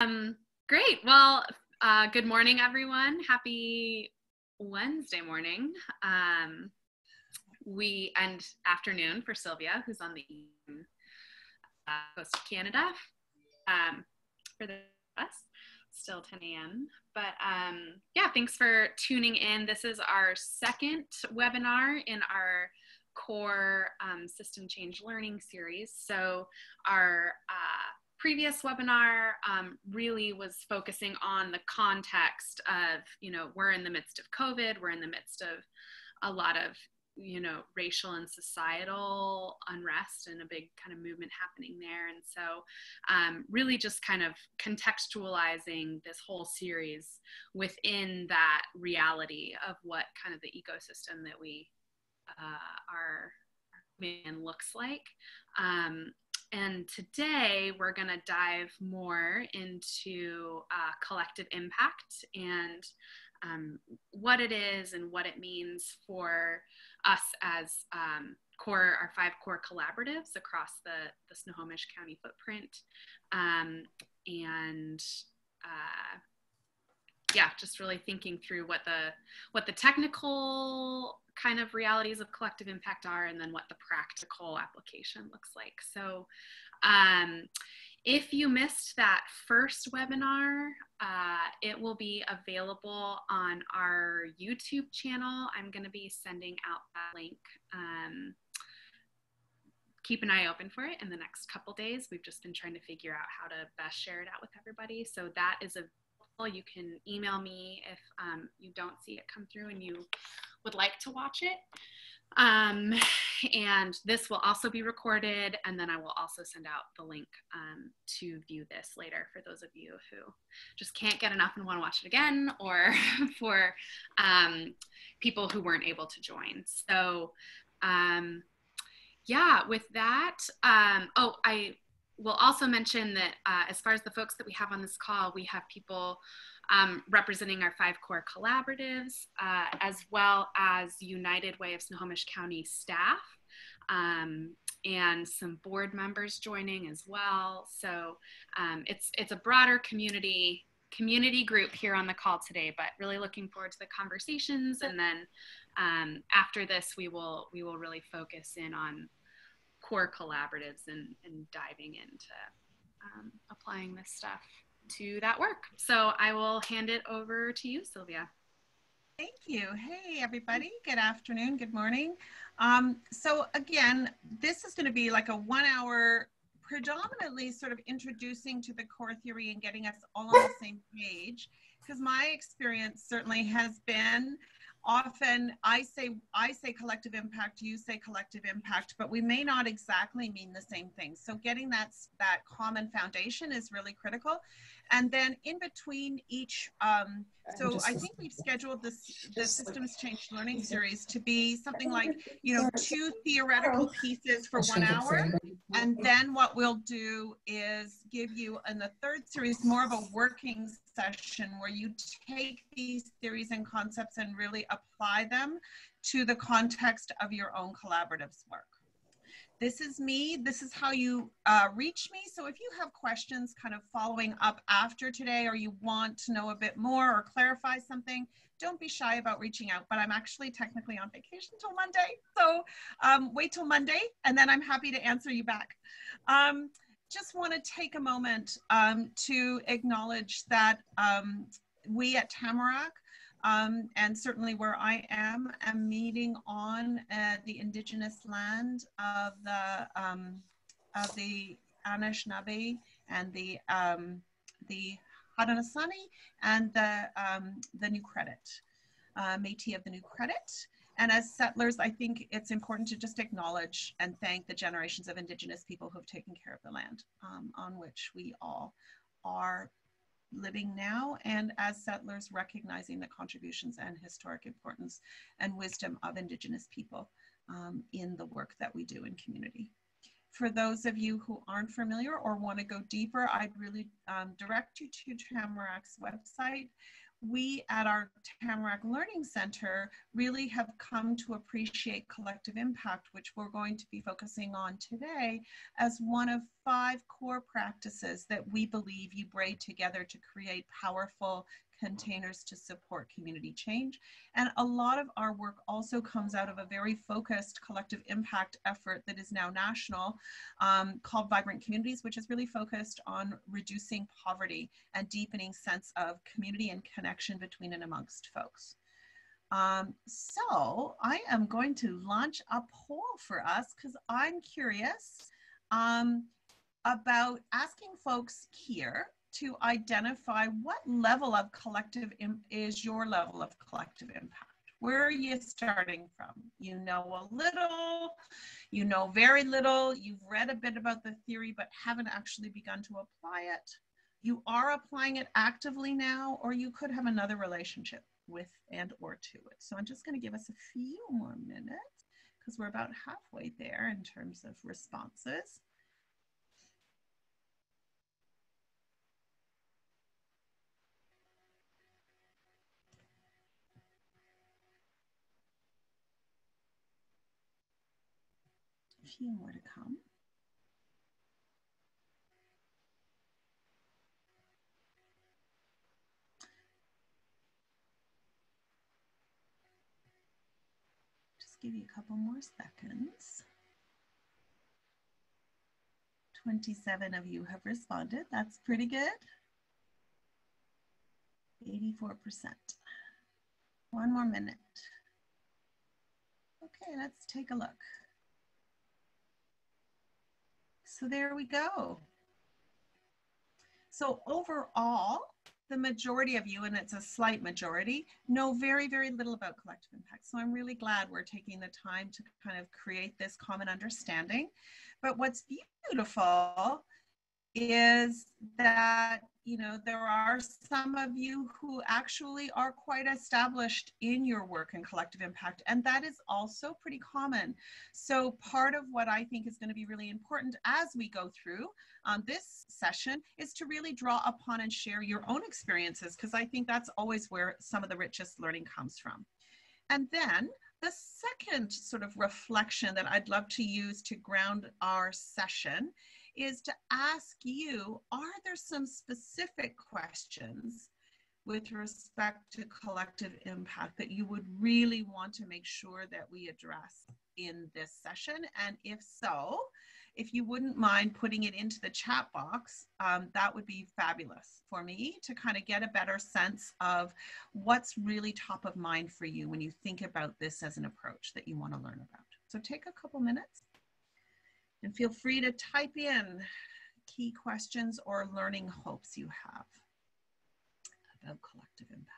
Great. Well, good morning, everyone. Happy Wednesday morning. And afternoon for Sylvia, who's on the coast of Canada. For the us, still 10 a.m. But yeah, thanks for tuning in. This is our second webinar in our core system change learning series. So our previous webinar really was focusing on the context of, we're in the midst of COVID, we're in the midst of a lot of, racial and societal unrest and a big kind of movement happening there. And so really just kind of contextualizing this whole series within that reality of what kind of the ecosystem that we are in looks like. And today we're going to dive more into collective impact and what it is and what it means for us as our 5 core collaboratives across the Snohomish County footprint. Yeah, just really thinking through what the technical kind of realities of collective impact are, and then what the practical application looks like. So if you missed that first webinar, it will be available on our YouTube channel. I'm going to be sending out that link. Keep an eye open for it in the next couple days. We've just been trying to figure out how to best share it out with everybody. So that is available. You can email me if you don't see it come through and you would like to watch it. And this will also be recorded, and then I will also send out the link to view this later for those of you who just can't get enough and want to watch it again, or for people who weren't able to join. So yeah, with that, I will also mention that as far as the folks that we have on this call, we have people representing our 5 core collaboratives, as well as United Way of Snohomish County staff, and some board members joining as well. So it's a broader community group here on the call today, but really looking forward to the conversations. And then after this, we will really focus in on core collaboratives and diving into applying this stuff to that work. So I will hand it over to you, Sylvia. Thank you. Hey, everybody. Good afternoon. Good morning. So again, this is going to be like a 1 hour, predominantly sort of introducing to the core theory and getting us all on the same page, because my experience certainly has been often I say collective impact, you say collective impact, but we may not exactly mean the same thing. So getting that common foundation is really critical. And then in between each, so I think we've scheduled the Systems Change Learning series to be something like, 2 theoretical pieces for 1 hour. And then what we'll do is give you in the third series more of a working session where you take these theories and concepts and really apply them to the context of your own collaborative's work. This is me. This is how you reach me. So if you have questions kind of following up after today, or you want to know a bit more or clarify something, don't be shy about reaching out. But I'm actually technically on vacation till Monday. So wait till Monday, and then I'm happy to answer you back. Just want to take a moment to acknowledge that we at Tamarack, and certainly where I am meeting on the indigenous land of the Anishinaabe and the Haudenosaunee and the New Credit, Métis of the New Credit. And as settlers, I think it's important to just acknowledge and thank the generations of Indigenous people who have taken care of the land on which we all are living now, and as settlers recognizing the contributions and historic importance and wisdom of Indigenous people in the work that we do in community. For those of you who aren't familiar or want to go deeper, I'd really direct you to Tamarack's website. We at our Tamarack Learning Center really have come to appreciate collective impact, which we're going to be focusing on today, as one of 5 core practices that we believe you braid together to create powerful containers to support community change. And a lot of our work also comes out of a very focused collective impact effort that is now national, called Vibrant Communities, which is really focused on reducing poverty and deepening sense of community and connection between and amongst folks. So I am going to launch a poll for us because I'm curious about asking folks here to identify what level of collective is your level of collective impact. Where are you starting from? You know a little, you know very little, you've read a bit about the theory but haven't actually begun to apply it. You are applying it actively now, or you could have another relationship with and or to it. So I'm just going to give us a few more minutes because we're about halfway there in terms of responses. A few more to come. Just give you a couple more seconds. 27 of you have responded. That's pretty good. 84%. One more minute. Okay, let's take a look. So there we go. So overall, the majority of you, and it's a slight majority, know very, very little about collective impact. So I'm really glad we're taking the time to kind of create this common understanding. But what's beautiful is that, you know, there are some of you who actually are quite established in your work in collective impact, and that is also pretty common. So part of what I think is going to be really important as we go through this session is to really draw upon and share your own experiences, because I think that's always where some of the richest learning comes from. And then the second sort of reflection that I'd love to use to ground our session is to ask you, are there some specific questions with respect to collective impact that you would really want to make sure that we address in this session? And if so, if you wouldn't mind putting it into the chat box, that would be fabulous for me to kind of get a better sense of what's really top of mind for you when you think about this as an approach that you want to learn about. So take a couple minutes. And feel free to type in key questions or learning hopes you have about collective impact.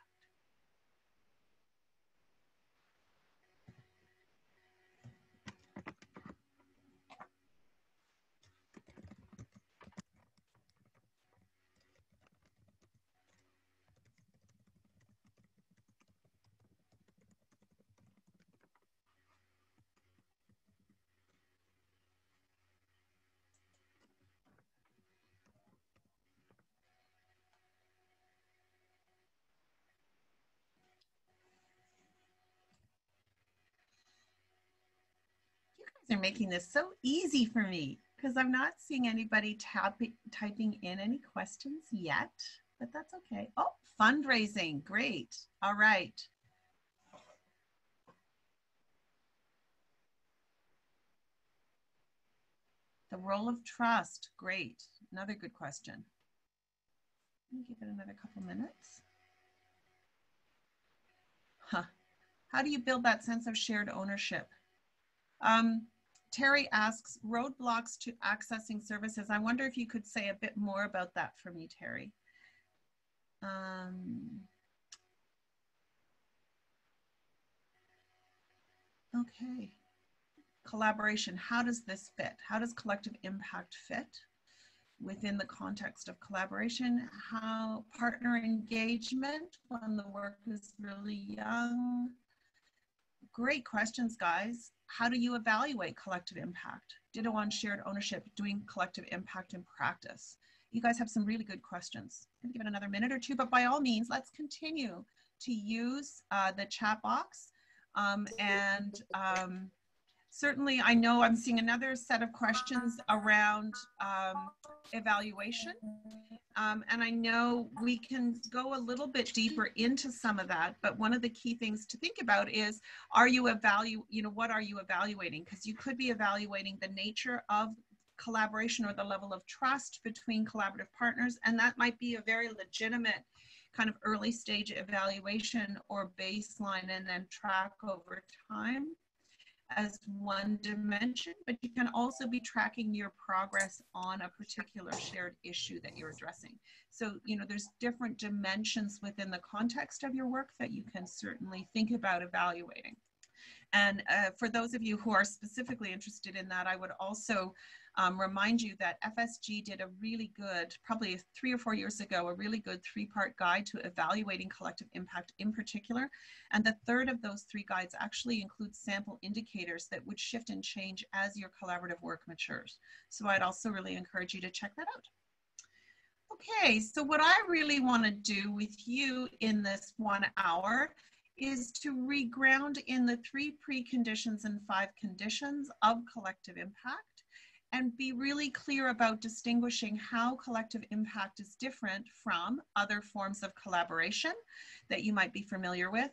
They're making this so easy for me because I'm not seeing anybody typing in any questions yet, but that's okay. Oh, fundraising, great. All right. The role of trust, great. Another good question. Let me give it another couple minutes. How do you build that sense of shared ownership? Terry asks, roadblocks to accessing services. I wonder if you could say a bit more about that for me, Terry. Okay. Collaboration, how does this fit? How does collective impact fit within the context of collaboration? How partner engagement when the work is really young? Great questions, guys. How do you evaluate collective impact? Ditto on shared ownership, doing collective impact in practice. You guys have some really good questions. I'm gonna give it another minute or two, but by all means, let's continue to use the chat box and Certainly, I know I'm seeing another set of questions around evaluation. And I know we can go a little bit deeper into some of that, but one of the key things to think about is, what are you evaluating? Because you could be evaluating the nature of collaboration or the level of trust between collaborative partners, and that might be a very legitimate kind of early stage evaluation or baseline and then track over time as one dimension, but you can also be tracking your progress on a particular shared issue that you're addressing. So, there's different dimensions within the context of your work that you can certainly think about evaluating. And for those of you who are specifically interested in that, I would also remind you that FSG did a really good, probably 3 or 4 years ago, a really good 3-part guide to evaluating collective impact in particular. And the third of those 3 guides actually includes sample indicators that would shift and change as your collaborative work matures. So I'd also really encourage you to check that out. Okay, so what I really want to do with you in this 1 hour is to reground in the 3 preconditions and 5 conditions of collective impact, and be really clear about distinguishing how collective impact is different from other forms of collaboration that you might be familiar with.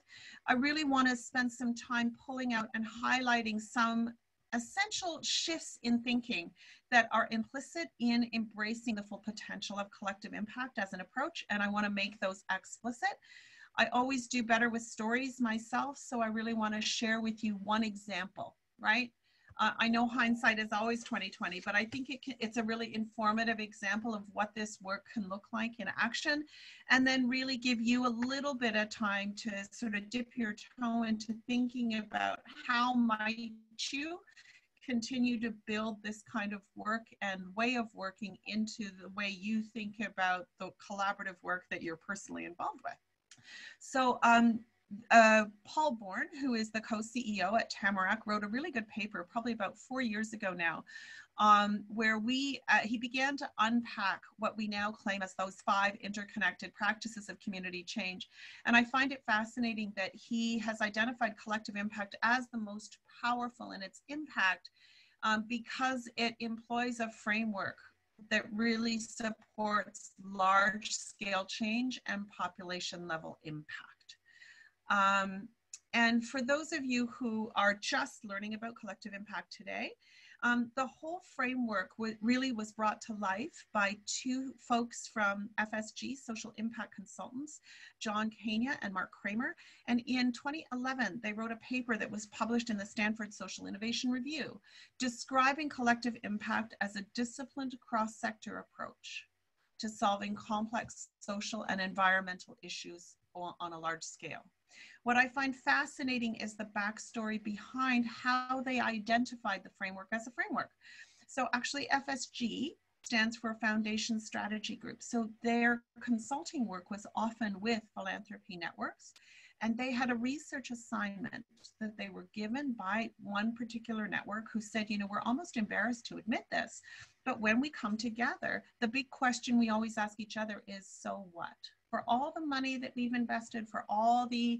I really want to spend some time pulling out and highlighting some essential shifts in thinking that are implicit in embracing the full potential of collective impact as an approach, and I want to make those explicit. I always do better with stories myself, so I really want to share with you one example, right? I know hindsight is always 20/20, but I think it's a really informative example of what this work can look like in action, and then really give you a little bit of time to sort of dip your toe into thinking about how might you continue to build this kind of work and way of working into the way you think about the collaborative work that you're personally involved with. So Paul Bourne, who is the co-CEO at Tamarack, wrote a really good paper probably about 4 years ago now, where he began to unpack what we now claim as those 5 interconnected practices of community change. And I find it fascinating that he has identified collective impact as the most powerful in its impact because it employs a framework that really supports large-scale change and population-level impact. And for those of you who are just learning about collective impact today, the whole framework really was brought to life by 2 folks from FSG, Social Impact Consultants, John Kania and Mark Kramer. And in 2011, they wrote a paper that was published in the Stanford Social Innovation Review, describing collective impact as a disciplined cross-sector approach to solving complex social and environmental issues on a large scale. What I find fascinating is the backstory behind how they identified the framework as a framework. So actually FSG stands for Foundation Strategy Group. So their consulting work was often with philanthropy networks, and they had a research assignment that they were given by one particular network who said, we're almost embarrassed to admit this, but when we come together, the big question we always ask each other is, so what? For all the money that we've invested, for all the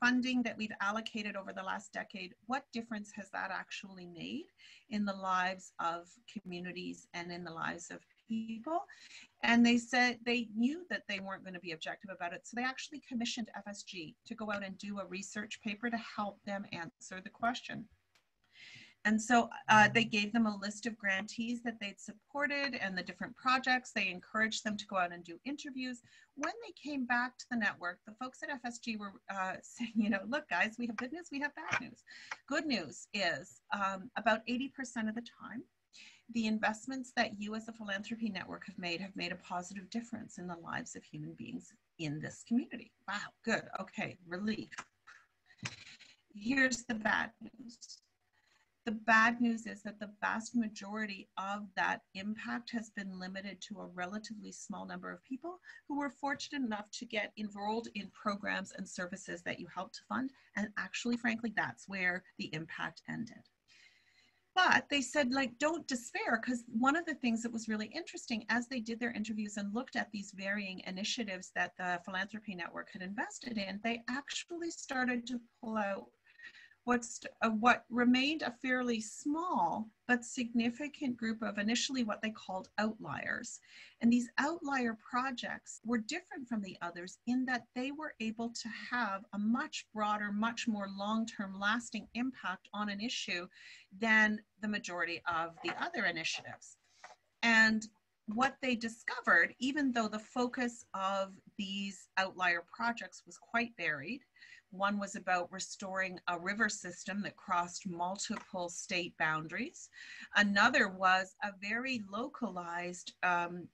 funding that we've allocated over the last decade, what difference has that actually made in the lives of communities and in the lives of people? And they said they knew that they weren't going to be objective about it, so they actually commissioned FSG to go out and do a research paper to help them answer the question. And so they gave them a list of grantees that they'd supported and the different projects. They encouraged them to go out and do interviews. When they came back to the network, the folks at FSG were saying, look, guys, we have good news, we have bad news. Good news is about 80% of the time, the investments that you as a philanthropy network have made a positive difference in the lives of human beings in this community. Wow, good, okay, relief. Here's the bad news. The bad news is that the vast majority of that impact has been limited to a relatively small number of people who were fortunate enough to get enrolled in programs and services that you helped to fund. And actually, frankly, that's where the impact ended. But they said, don't despair, because one of the things that was really interesting as they did their interviews and looked at these varying initiatives that the Philanthropy Network had invested in, they actually started to pull out what remained a fairly small but significant group of initially what they called outliers. And these outlier projects were different from the others in that they were able to have a much broader, much more long-term lasting impact on an issue than the majority of the other initiatives. And what they discovered, even though the focus of these outlier projects was quite varied, one was about restoring a river system that crossed multiple state boundaries. Another was a very localized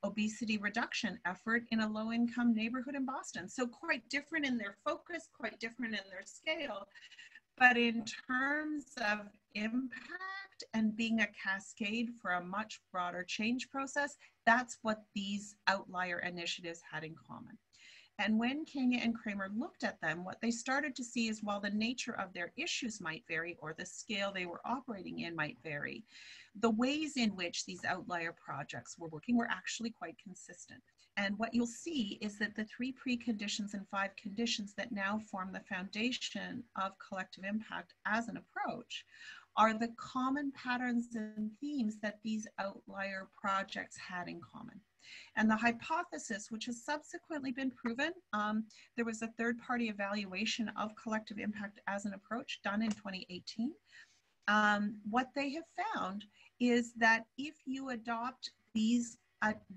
obesity reduction effort in a low-income neighborhood in Boston. So quite different in their focus, quite different in their scale. But in terms of impact and being a cascade for a much broader change process, that's what these outlier initiatives had in common. And when Kenya and Kramer looked at them, what they started to see is while the nature of their issues might vary or the scale they were operating in might vary, the ways in which these outlier projects were working were actually quite consistent. And what you'll see is that the 3 preconditions and 5 conditions that now form the foundation of collective impact as an approach are the common patterns and themes that these outlier projects had in common. And the hypothesis, which has subsequently been proven, there was a third-party evaluation of collective impact as an approach done in 2018. What they have found is that if you adopt these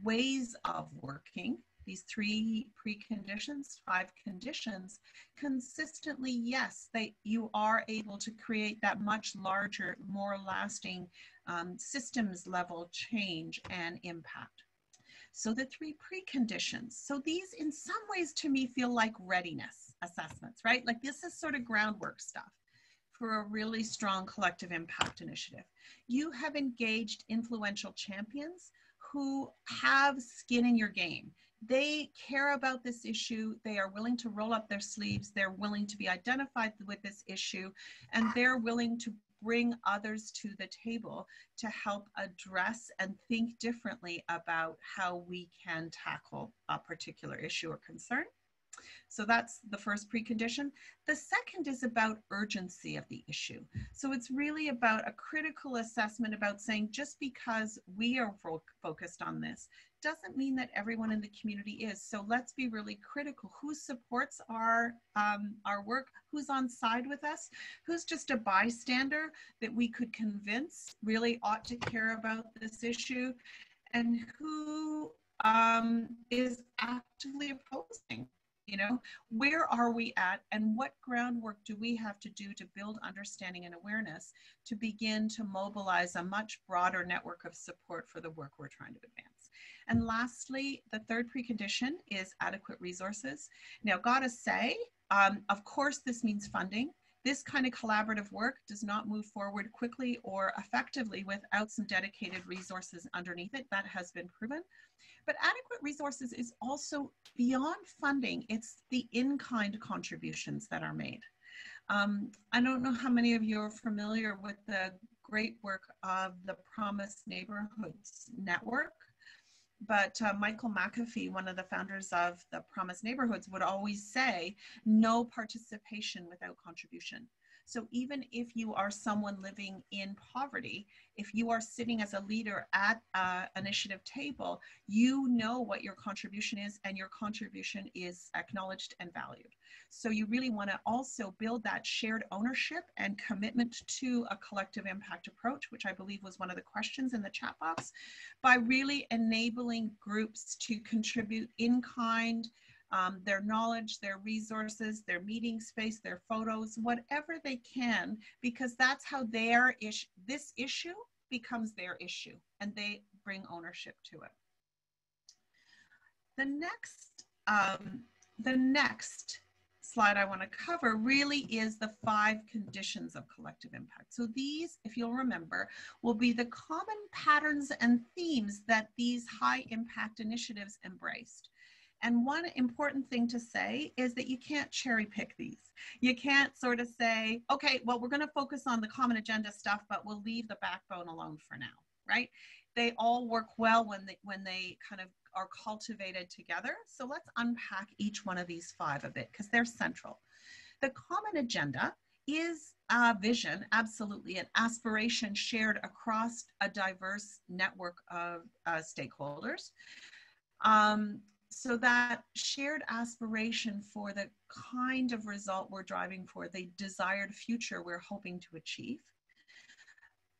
ways of working, these 3 preconditions, 5 conditions, consistently, yes, you are able to create that much larger, more lasting systems level change and impact. So the 3 preconditions. So these in some ways to me feel like readiness assessments, right? Like this is sort of groundwork stuff for a really strong collective impact initiative. You have engaged influential champions who have skin in your game. They care about this issue. They are willing to roll up their sleeves. They're willing to be identified with this issue, and they're willing to bring others to the table to help address and think differently about how we can tackle a particular issue or concern. So that's the first precondition. The second is about urgency of the issue. So it's really about a critical assessment about saying just because we are focused on this doesn't mean that everyone in the community is. So let's be really critical. Who supports our work? Who's on side with us? Who's just a bystander that we could convince really ought to care about this issue? And who is actively opposing? You know, where are we at and what groundwork do we have to do to build understanding and awareness to begin to mobilize a much broader network of support for the work we're trying to advance? And lastly, the third precondition is adequate resources. Now, gotta say, of course, this means funding. This kind of collaborative work does not move forward quickly or effectively without some dedicated resources underneath it. That has been proven. But adequate resources is also beyond funding. It's the in-kind contributions that are made. I don't know how many of you are familiar with the great work of the Promised Neighborhoods Network, but Michael McAfee, one of the founders of the Promised Neighborhoods, would always say, no participation without contribution. So even if you are someone living in poverty, if you are sitting as a leader at an initiative table, you know what your contribution is, and your contribution is acknowledged and valued. So you really want to also build that shared ownership and commitment to a collective impact approach, which I believe was one of the questions in the chat box, by really enabling groups to contribute in kind, their knowledge, their resources, their meeting space, their photos, whatever they can, because that's how this issue becomes their issue and they bring ownership to it. The next slide I want to cover really is the 5 conditions of collective impact. So these, if you'll remember, will be the common patterns and themes that these high impact initiatives embraced. And one important thing to say is that you can't cherry pick these. You can't sort of say, okay, well, we're going to focus on the common agenda stuff, but we'll leave the backbone alone for now, right? They all work well when they kind of are cultivated together. So let's unpack each one of these 5 a bit because they're central. The common agenda is a vision, absolutely, an aspiration shared across a diverse network of stakeholders. So that shared aspiration for the kind of result we're driving for, the desired future we're hoping to achieve.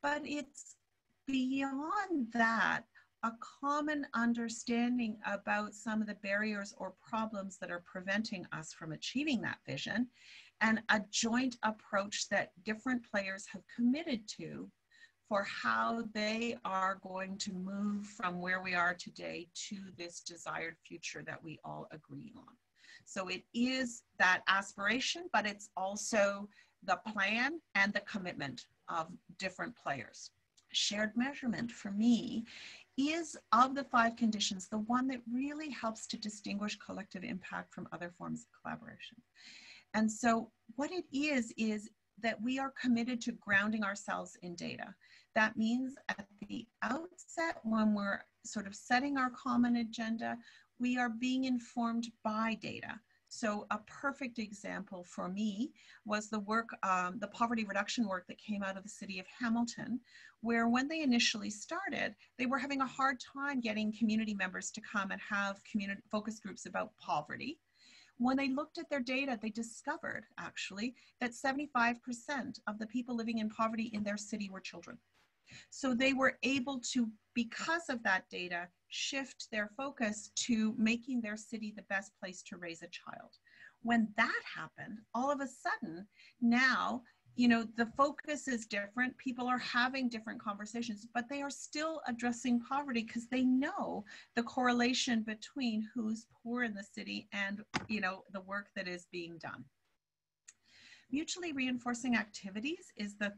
But it's beyond that, a common understanding about some of the barriers or problems that are preventing us from achieving that vision, and a joint approach that different players have committed to for how they are going to move from where we are today to this desired future that we all agree on. So it is that aspiration, but it's also the plan and the commitment of different players. Shared measurement for me is, of the 5 conditions, the one that really helps to distinguish collective impact from other forms of collaboration. And so what it is that we are committed to grounding ourselves in data. That means at the outset, when we're sort of setting our common agenda, we are being informed by data. So a perfect example for me was the work, the poverty reduction work that came out of the city of Hamilton, where when they initially started, they were having a hard time getting community members to come and have community focus groups about poverty. When they looked at their data, they discovered actually that 75% of the people living in poverty in their city were children. So they were able to, because of that data, shift their focus to making their city the best place to raise a child. When that happened, all of a sudden, now, you know, the focus is different. People are having different conversations, but they are still addressing poverty because they know the correlation between who's poor in the city and, you know, the work that is being done. Mutually reinforcing activities is the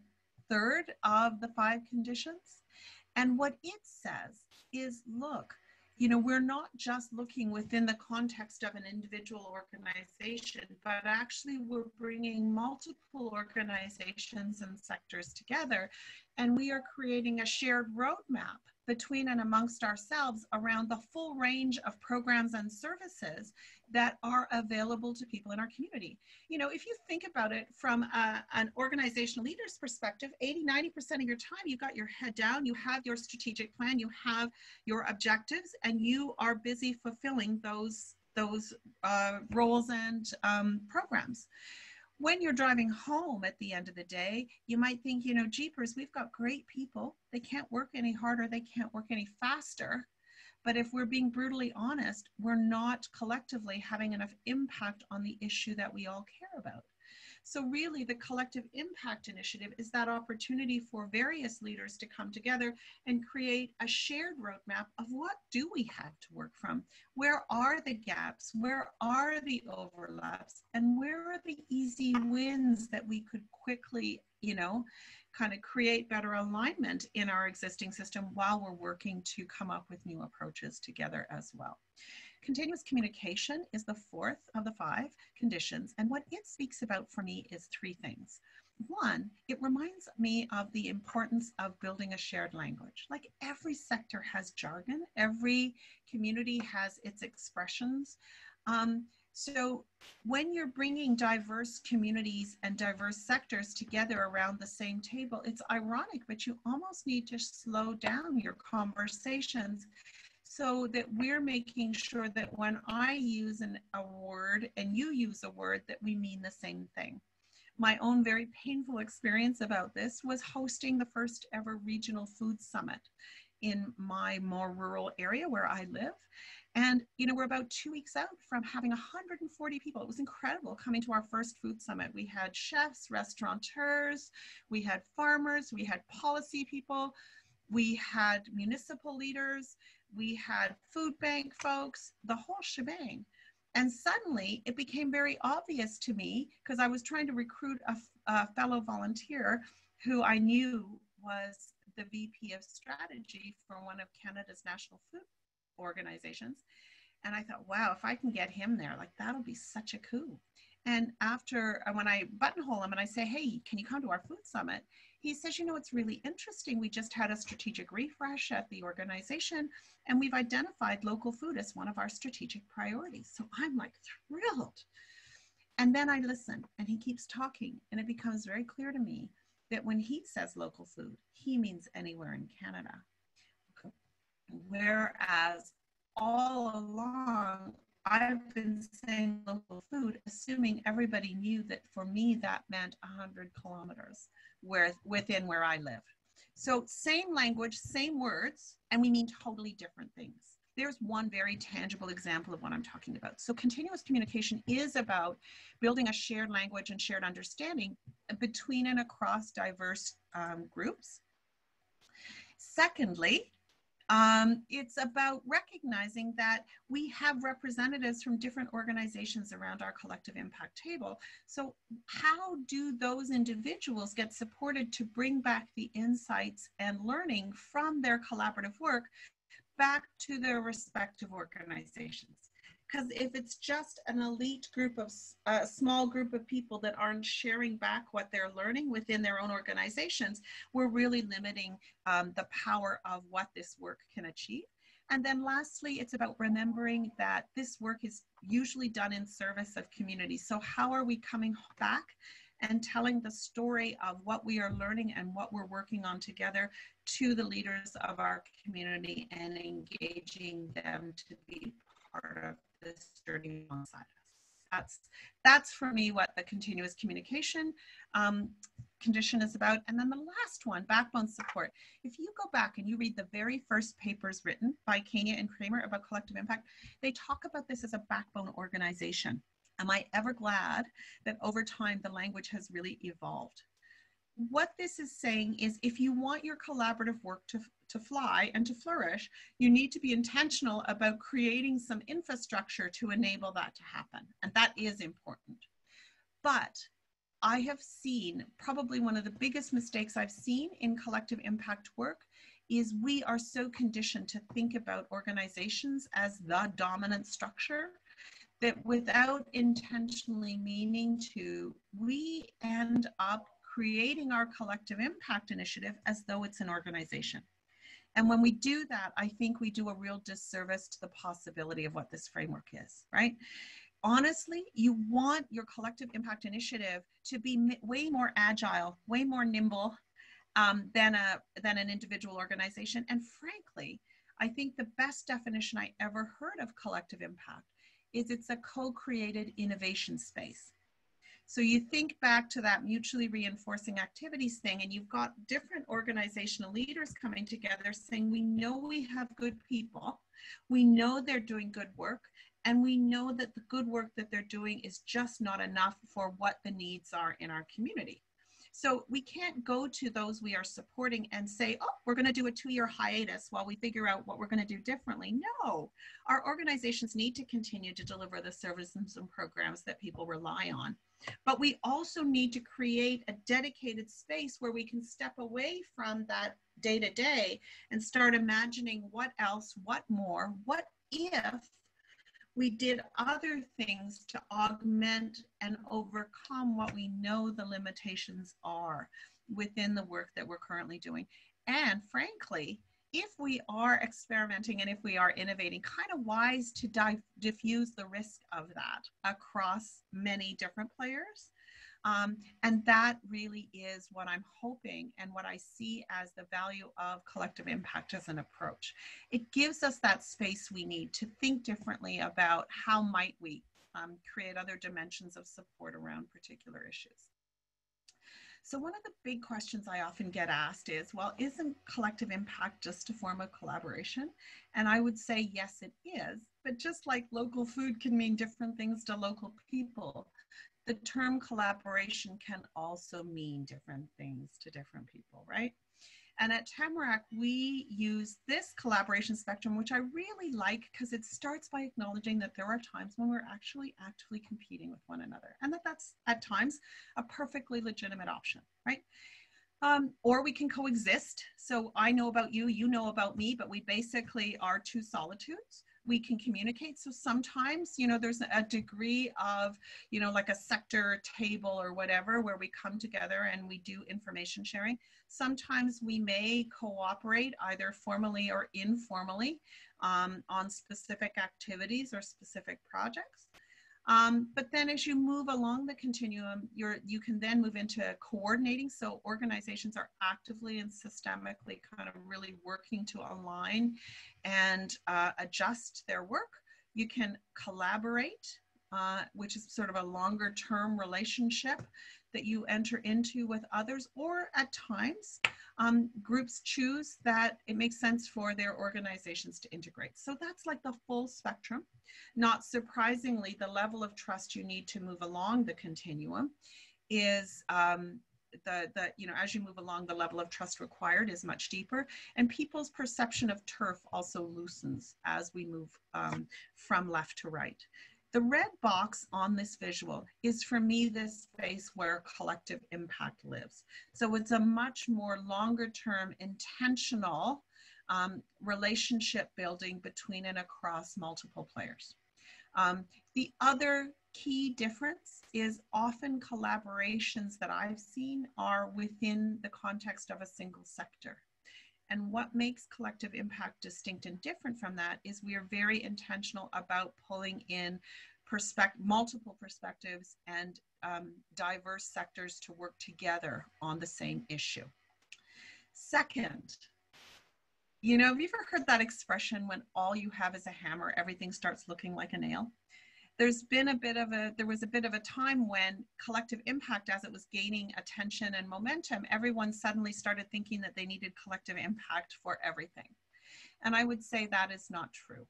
3rd of the 5 conditions. And what it says is, look, you know, we're not just looking within the context of an individual organization, but actually we're bringing multiple organizations and sectors together, and we are creating a shared roadmap between and amongst ourselves around the full range of programs and services that are available to people in our community. You know, if you think about it from an organizational leader's perspective, 80–90% of your time, you've got your head down, you have your strategic plan, you have your objectives, and you are busy fulfilling those roles and programs. When you're driving home at the end of the day, you might think, you know, jeepers, we've got great people. They can't work any harder. They can't work any faster. But if we're being brutally honest, we're not collectively having enough impact on the issue that we all care about. So really, the Collective Impact Initiative is that opportunity for various leaders to come together and create a shared roadmap of what do we have to work from? Where are the gaps? Where are the overlaps? And where are the easy wins that we could quickly, you know, kind of create better alignment in our existing system while we're working to come up with new approaches together as well. Continuous communication is the 4th of the 5 conditions, and what it speaks about for me is 3 things. 1, it reminds me of the importance of building a shared language. Like, every sector has jargon, every community has its expressions. So when you're bringing diverse communities and diverse sectors together around the same table, it's ironic, but you almost need to slow down your conversations so that we're making sure that when I use a word and you use a word, that we mean the same thing. My own very painful experience about this was hosting the first ever regional food summit in my more rural area where I live. And, you know, we're about 2 weeks out from having 140 people. It was incredible coming to our first food summit. We had chefs, restaurateurs, we had farmers, we had policy people, we had municipal leaders, we had food bank folks, the whole shebang. And suddenly it became very obvious to me, because I was trying to recruit a fellow volunteer who I knew was the VP of strategy for one of Canada's national food organizations. And I thought, wow, if I can get him there, like, that'll be such a coup. And when I buttonhole him and I say, hey, can you come to our food summit? He says, you know, it's really interesting. We just had a strategic refresh at the organization, and we've identified local food as one of our strategic priorities. So I'm like thrilled. And then I listen, and he keeps talking, and it becomes very clear to me that when he says local food, he means anywhere in Canada. Whereas all along, I've been saying local food, assuming everybody knew that for me, that meant 100 kilometers within where I live. So same language, same words, and we mean totally different things. There's one very tangible example of what I'm talking about. So continuous communication is about building a shared language and shared understanding between and across diverse groups. Secondly, it's about recognizing that we have representatives from different organizations around our collective impact table. So how do those individuals get supported to bring back the insights and learning from their collaborative work back to their respective organizations? Because if it's just an elite group of a small group of people that aren't sharing back what they're learning within their own organizations, we're really limiting the power of what this work can achieve. And then lastly, it's about remembering that this work is usually done in service of communities. So how are we coming back and telling the story of what we are learning and what we're working on together to the leaders of our community and engaging them to be part of this journey alongside us? That's for me what the continuous communication condition is about. And then the last one, backbone support. If you go back and you read the very first papers written by Kania and Kramer about collective impact, they talk about this as a backbone organization. Am I ever glad that over time the language has really evolved? What this is saying is if you want your collaborative work to fly and to flourish, you need to be intentional about creating some infrastructure to enable that to happen. And that is important. But I have seen probably one of the biggest mistakes I've seen in collective impact work is we are so conditioned to think about organizations as the dominant structure that without intentionally meaning to, we end up creating our collective impact initiative as though it's an organization. And when we do that, I think we do a real disservice to the possibility of what this framework is, right? Honestly, you want your collective impact initiative to be way more agile, way more nimble than an individual organization. And frankly, I think the best definition I ever heard of collective impact is it's a co-created innovation space. So you think back to that mutually reinforcing activities thing, and you've got different organizational leaders coming together saying, we know we have good people, we know they're doing good work, and we know that the good work that they're doing is just not enough for what the needs are in our community. So we can't go to those we are supporting and say, oh, we're going to do a 2-year hiatus while we figure out what we're going to do differently. No, our organizations need to continue to deliver the services and programs that people rely on. But we also need to create a dedicated space where we can step away from that day-to-day and start imagining what else, what more, what if we did other things to augment and overcome what we know the limitations are within the work that we're currently doing. And frankly, if we are experimenting and if we are innovating, kind of wise to diffuse the risk of that across many different players. And that really is what I'm hoping and what I see as the value of collective impact as an approach. It gives us that space we need to think differently about how might we create other dimensions of support around particular issues. So one of the big questions I often get asked is, well, isn't collective impact just a form of collaboration? And I would say, yes, it is. But just like local food can mean different things to local people, the term collaboration can also mean different things to different people, right? And at Tamarack, we use this collaboration spectrum, which I really like because it starts by acknowledging that there are times when we're actually actively competing with one another, and that's at times a perfectly legitimate option, right? Or we can coexist. So I know about you, you know about me, but we basically are two solitudes. We can communicate. So sometimes, you know, there's a degree of, you know, like a sector table or whatever, where we come together and we do information sharing. Sometimes we may cooperate either formally or informally on specific activities or specific projects. But then as you move along the continuum, you can then move into coordinating. So organizations are actively and systemically kind of really working to align and adjust their work. You can collaborate, which is sort of a longer term relationship that you enter into with others, or at times groups choose that it makes sense for their organizations to integrate. So that's like the full spectrum. Not surprisingly, the level of trust you need to move along the continuum is as you move along, the level of trust required is much deeper, and people's perception of turf also loosens as we move from left to right. The red box on this visual is, for me, this space where collective impact lives. So it's a much more longer term, intentional relationship building between and across multiple players. The other key difference is often collaborations that I've seen are within the context of a single sector. And what makes collective impact distinct and different from that is we are very intentional about pulling in multiple perspectives and diverse sectors to work together on the same issue. Second, have you ever heard that expression, when all you have is a hammer, everything starts looking like a nail? There was a bit of a time when collective impact, as it was gaining attention and momentum, everyone suddenly started thinking that they needed collective impact for everything. And I would say that is not true.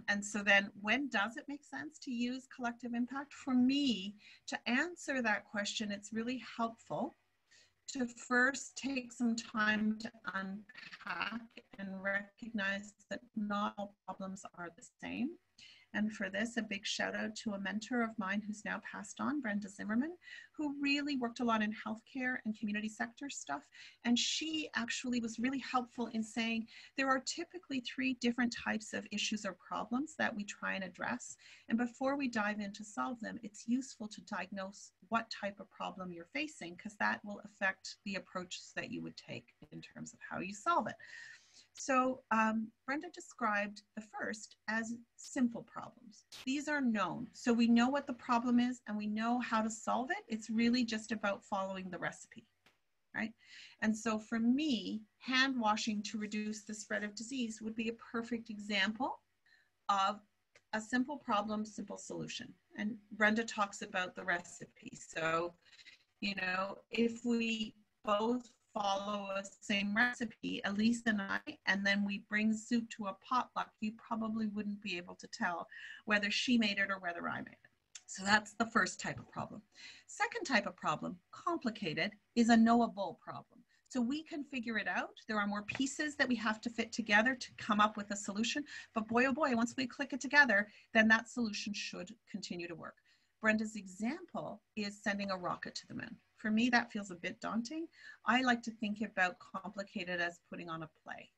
And so then when does it make sense to use collective impact? For me, to answer that question, it's really helpful to first take some time to unpack and recognize that not all problems are the same. And for this, a big shout out to a mentor of mine who's now passed on, Brenda Zimmerman, who really worked a lot in healthcare and community sector stuff. And she actually was really helpful in saying there are typically 3 different types of issues or problems that we try and address. And before we dive in to solve them, it's useful to diagnose what type of problem you're facing, because that will affect the approaches that you would take in terms of how you solve it. So Brenda described the first as simple problems. These are known. So we know what the problem is and we know how to solve it. It's really just about following the recipe, right? And so for me, hand washing to reduce the spread of disease would be a perfect example of a simple problem, simple solution. And Brenda talks about the recipe. So, if we both follow a same recipe, Elise and I, and then we bring soup to a potluck, you probably wouldn't be able to tell whether she made it or whether I made it. So that's the first type of problem. Second type of problem, complicated, is a knowable problem. So we can figure it out. There are more pieces that we have to fit together to come up with a solution. But boy, oh boy, once we click it together, then that solution should continue to work. Brenda's example is sending a rocket to the moon. For me, that feels a bit daunting. I like to think about complicated as putting on a play.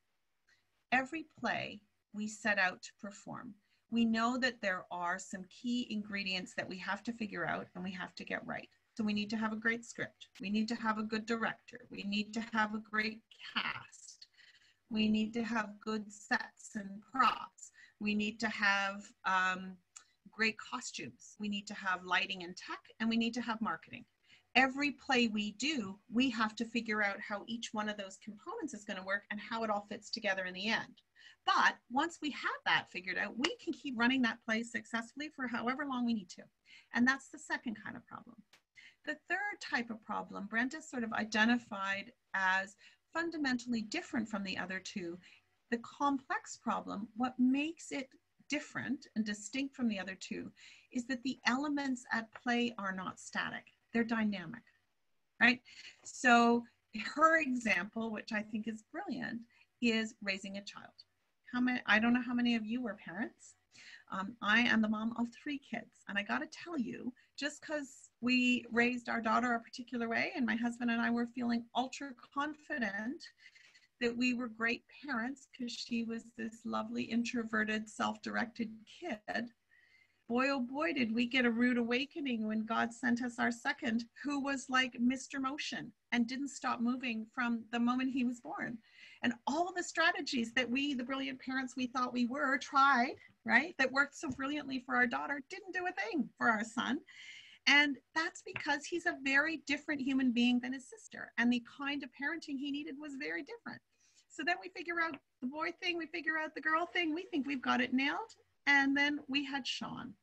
Every play we set out to perform, we know that there are some key ingredients that we have to figure out and we have to get right. So we need to have a great script. We need to have a good director. We need to have a great cast. We need to have good sets and props. We need to have great costumes. We need to have lighting and tech, and we need to have marketing. Every play we do, we have to figure out how each one of those components is going to work and how it all fits together in the end. But once we have that figured out, we can keep running that play successfully for however long we need to. And that's the second kind of problem. The third type of problem, Brenda sort of identified as fundamentally different from the other two. The complex problem, what makes it different and distinct from the other two, is that the elements at play are not static. They're dynamic, right? So her example, which I think is brilliant, is raising a child. I don't know how many of you were parents. I am the mom of 3 kids. And I got to tell you, just because we raised our daughter a particular way and my husband and I were feeling ultra confident that we were great parents because she was this lovely, introverted, self-directed kid, boy, oh boy, did we get a rude awakening when God sent us our second, who was like Mr. Motion and didn't stop moving from the moment he was born. And all the strategies that we, the brilliant parents we thought we were, tried right? That worked so brilliantly for our daughter didn't do a thing for our son. And that's because he's a very different human being than his sister. And the kind of parenting he needed was very different. So then we figure out the boy thing, we figure out the girl thing, we think we've got it nailed. And then we had Sean.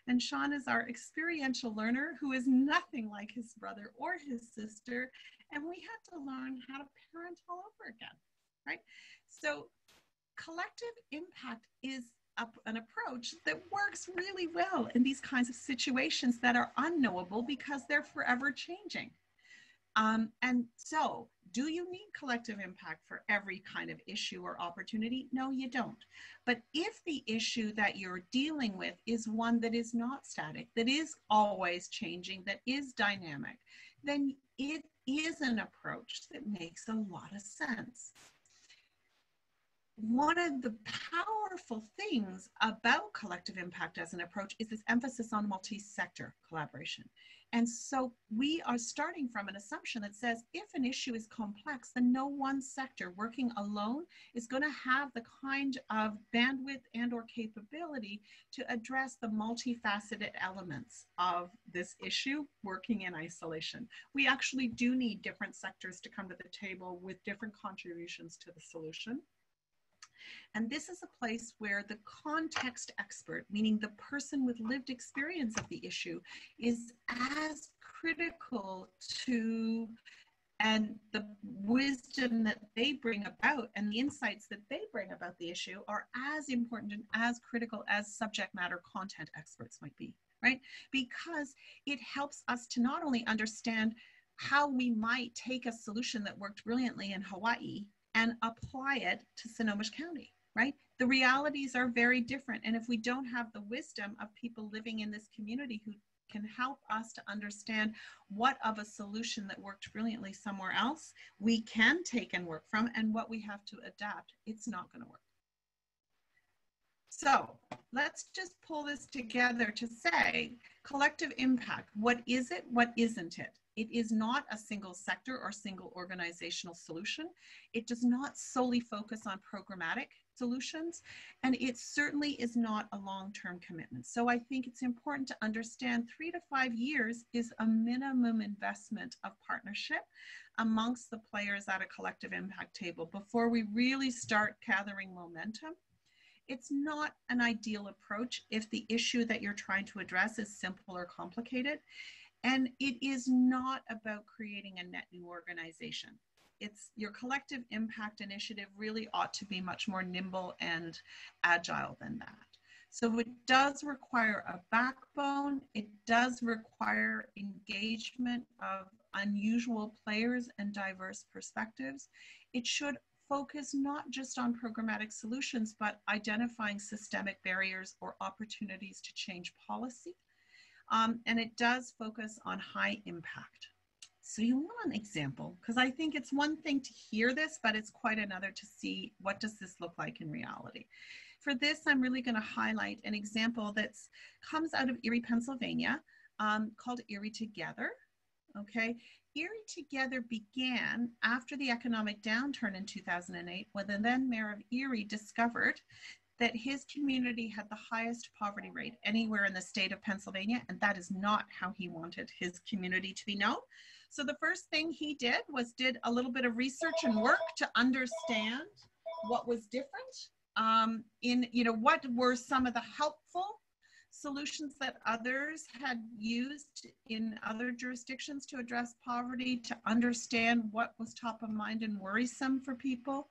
And Sean is our experiential learner who is nothing like his brother or his sister. And we had to learn how to parent all over again, right? So collective impact is an approach that works really well in these kinds of situations that are unknowable because they're forever changing. And so, do you need collective impact for every kind of issue or opportunity? No, you don't. But if the issue that you're dealing with is one that is not static, that is always changing, that is dynamic, then it is an approach that makes a lot of sense. One of the powerful things about collective impact as an approach is this emphasis on multi-sector collaboration. And so we are starting from an assumption that says if an issue is complex, then no one sector working alone is going to have the kind of bandwidth and or capability to address the multifaceted elements of this issue working in isolation. We actually do need different sectors to come to the table with different contributions to the solution. And this is a place where the context expert, meaning the person with lived experience of the issue, is as critical to, and the wisdom that they bring about and the insights that they bring about the issue are as important and as critical as subject matter content experts might be, right? Because it helps us to not only understand how we might take a solution that worked brilliantly in Hawaii and apply it to Snohomish County, right? The realities are very different. And if we don't have the wisdom of people living in this community who can help us to understand what of a solution that worked brilliantly somewhere else we can take and work from, and what we have to adapt, it's not going to work. So let's just pull this together to say collective impact. What is it? What isn't it? It is not a single sector or single organizational solution. It does not solely focus on programmatic solutions, and it certainly is not a long-term commitment. So I think it's important to understand 3 to 5 years is a minimum investment of partnership amongst the players at a collective impact table before we really start gathering momentum. It's not an ideal approach if the issue that you're trying to address is simple or complicated. And it is not about creating a net new organization. It's your collective impact initiative really ought to be much more nimble and agile than that. So it does require a backbone. It does require engagement of unusual players and diverse perspectives. It should focus not just on programmatic solutions, but identifying systemic barriers or opportunities to change policy. And it does focus on high impact. So you want an example, because I think it's one thing to hear this, but it's quite another to see what does this look like in reality. For this, I'm really going to highlight an example that comes out of Erie, Pennsylvania, called Erie Together. Okay, Erie Together began after the economic downturn in 2008, when the then mayor of Erie discovered that his community had the highest poverty rate anywhere in the state of Pennsylvania, and that is not how he wanted his community to be known. So the first thing he did was did a little bit of research and work to understand what was different what were some of the helpful solutions that others had used in other jurisdictions to address poverty, to understand what was top of mind and worrisome for people.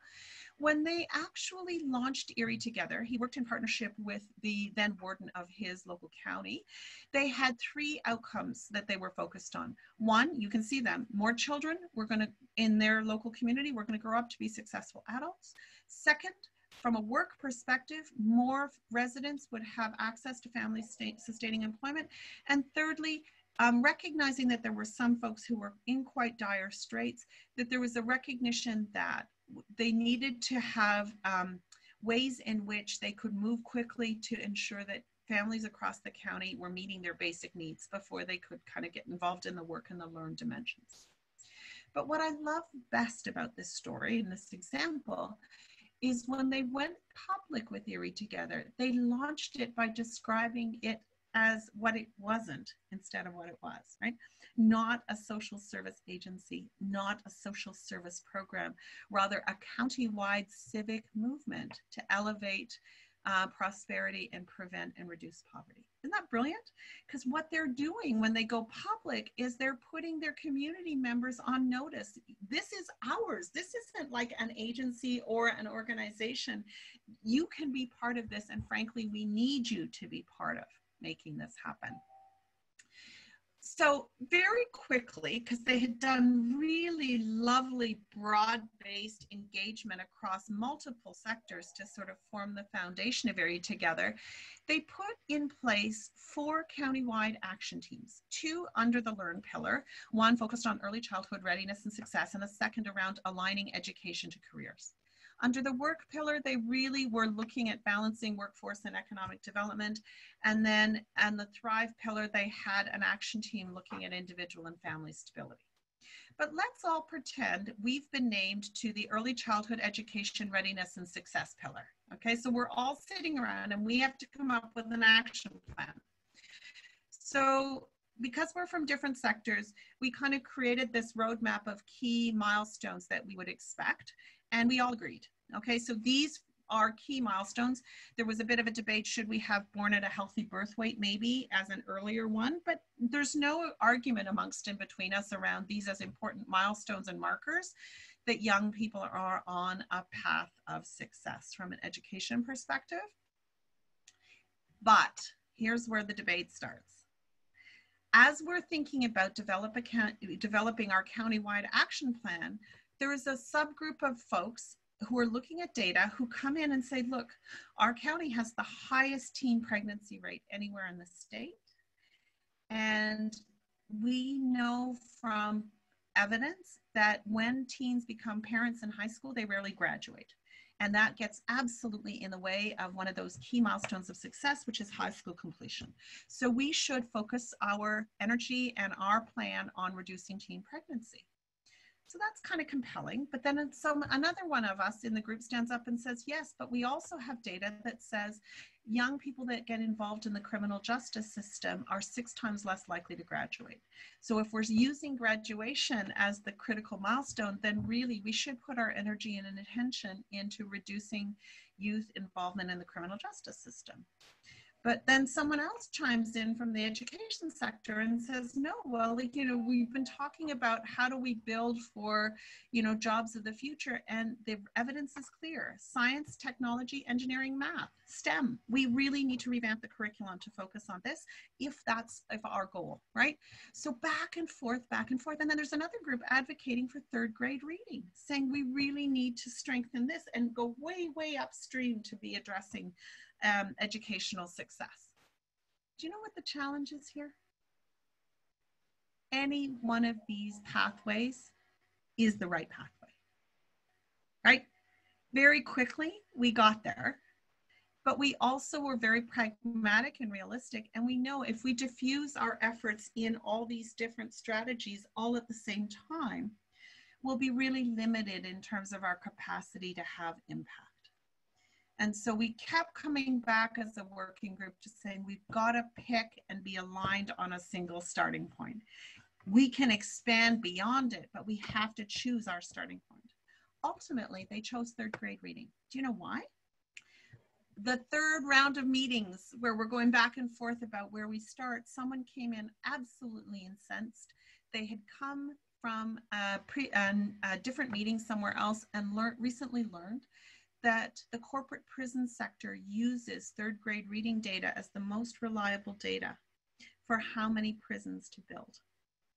When they actually launched Erie Together, he worked in partnership with the then warden of his local county. They had 3 outcomes that they were focused on. One, you can see them, more children were going to, in their local community, were going to grow up to be successful adults. Second, from a work perspective, more residents would have access to family-sustaining employment. And thirdly, recognizing that there were some folks who were in quite dire straits, that there was a recognition that they needed to have ways in which they could move quickly to ensure that families across the county were meeting their basic needs before they could kind of get involved in the work and the learn dimensions. But what I love best about this story and this example is when they went public with Erie together, they launched it by describing it as what it wasn't instead of what it was, right? Not a social service agency, not a social service program, rather a county-wide civic movement to elevate prosperity and prevent and reduce poverty. Isn't that brilliant? Because what they're doing when they go public is they're putting their community members on notice. This is ours. This isn't like an agency or an organization. You can be part of this, and frankly, we need you to be part of making this happen. So very quickly, because they had done really lovely broad-based engagement across multiple sectors to sort of form the foundation of Erie together, they put in place 4 countywide action teams, 2 under the Learn pillar, one focused on early childhood readiness and success, and a second around aligning education to careers. Under the work pillar, they really were looking at balancing workforce and economic development. And then on the Thrive pillar, they had an action team looking at individual and family stability. But let's all pretend we've been named to the early childhood education readiness and success pillar. Okay, so we're all sitting around and we have to come up with an action plan. So because we're from different sectors, we kind of created this roadmap of key milestones that we would expect. And we all agreed. Okay, so these are key milestones. There was a bit of a debate, should we have born at a healthy birth weight maybe as an earlier one, but there's no argument amongst and between us around these as important milestones and markers that young people are on a path of success from an education perspective. But here's where the debate starts. As we're thinking about developing our countywide action plan, there is a subgroup of folks who are looking at data who come in and say, look, our county has the highest teen pregnancy rate anywhere in the state. And we know from evidence that when teens become parents in high school, they rarely graduate. And that gets absolutely in the way of one of those key milestones of success, which is high school completion. So we should focus our energy and our plan on reducing teen pregnancy. So that's kind of compelling, but then another one of us in the group stands up and says, yes, but we also have data that says young people that get involved in the criminal justice system are 6 times less likely to graduate. So if we're using graduation as the critical milestone, then really we should put our energy and attention into reducing youth involvement in the criminal justice system. But then someone else chimes in from the education sector and says, no, well, like, you know, we've been talking about how do we build for, you know, jobs of the future. And the evidence is clear. Science, technology, engineering, math, STEM. We really need to revamp the curriculum to focus on this if that's our goal, right? So back and forth. And then there's another group advocating for 3rd grade reading, saying we really need to strengthen this and go way, way upstream to be addressing educational success. Do you know what the challenge is here? Any one of these pathways is the right pathway, right? Very quickly, we got there, but we also were very pragmatic and realistic. And we know if we diffuse our efforts in all these different strategies all at the same time, we'll be really limited in terms of our capacity to have impact. And so we kept coming back as a working group to saying we've got to pick and be aligned on a single starting point. We can expand beyond it, but we have to choose our starting point. Ultimately, they chose 3rd grade reading. Do you know why? The 3rd round of meetings where we're going back and forth about where we start, someone came in absolutely incensed. They had come from a different meeting somewhere else and recently learned that the corporate prison sector uses 3rd grade reading data as the most reliable data for how many prisons to build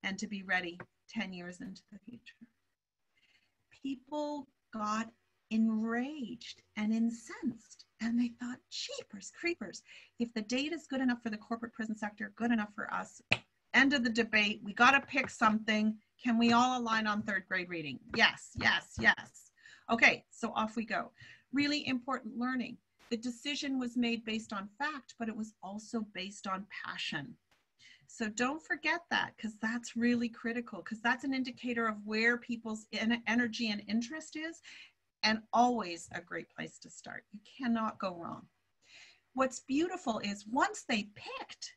and to be ready 10 years into the future. People got enraged and incensed, and they thought, jeepers creepers, if the data is good enough for the corporate prison sector, good enough for us, end of the debate, we got to pick something. Can we all align on 3rd grade reading? Yes, yes, yes. Okay, so off we go. Really important learning. The decision was made based on fact, but it was also based on passion. So don't forget that, because that's really critical, because that's an indicator of where people's energy and interest is. and always a great place to start. You cannot go wrong. What's beautiful is once they picked